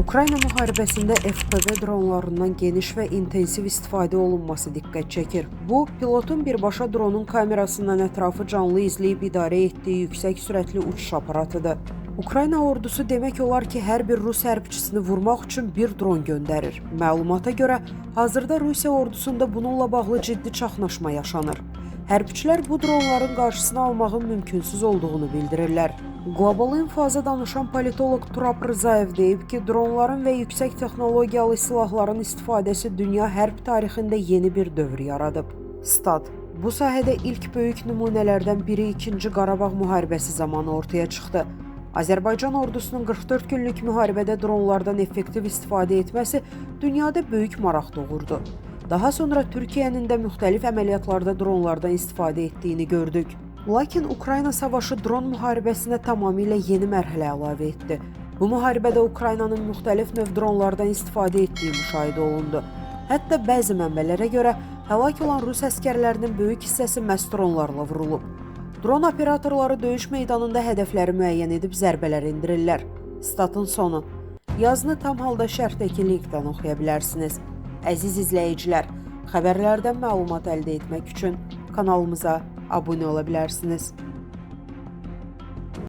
Ukrayna müharibəsində FPV dronlarından geniş və intensiv istifadə olunması diqqət çəkir. Bu, pilotun birbaşa dronun kamerasından ətrafı canlı izləyib idarə etdiyi yüksək sürətli uçuş aparatıdır. Ukrayna ordusu demək olar ki, hər bir Rus hərbçisini vurmaq üçün bir dron göndərir. Məlumata görə, hazırda Rusiya ordusunda bununla bağlı ciddi çaxnaşma yaşanır. Hərbçilər bu dronların qarşısını almağın mümkünsüz olduğunu bildirirlər. Global Infoza danışan politoloq Turab Rzayev deyib ki, dronların və yüksək texnologiyalı silahların istifadəsi dünya hərb tarixində yeni bir dövr yaradıb. Stat: Bu sahədə ilk böyük nümunələrdən biri 2-ci Qarabağ müharibəsi zamanı ortaya çıxdı. Azərbaycan ordusunun 44 günlük müharibədə dronlardan effektiv istifadə etməsi dünyada böyük maraq doğurdu. Daha sonra Türkiyənin də müxtəlif əməliyyatlarda dronlardan istifadə etdiyini gördük. Lakin Ukrayna savaşı dron müharibəsinə tamamilə yeni mərhələ əlavə etdi. Bu müharibədə Ukraynanın müxtəlif növ dronlardan istifadə etdiyi müşahidə olundu. Hətta bəzi mənbələrə görə həlak olan Rus əskərlərinin böyük hissəsi məhz dronlarla vurulub. Dron operatorları döyüş meydanında hədəfləri müəyyən edib zərbələr endirirlər. Statın sonu. Yazını tam halda şərhdəki linkdən oxuya bilərsiniz. Əziz izləyicilər, xəbərlərdən məlumat əldə etmək üçün kanalımıza abunə ola bilərsiniz.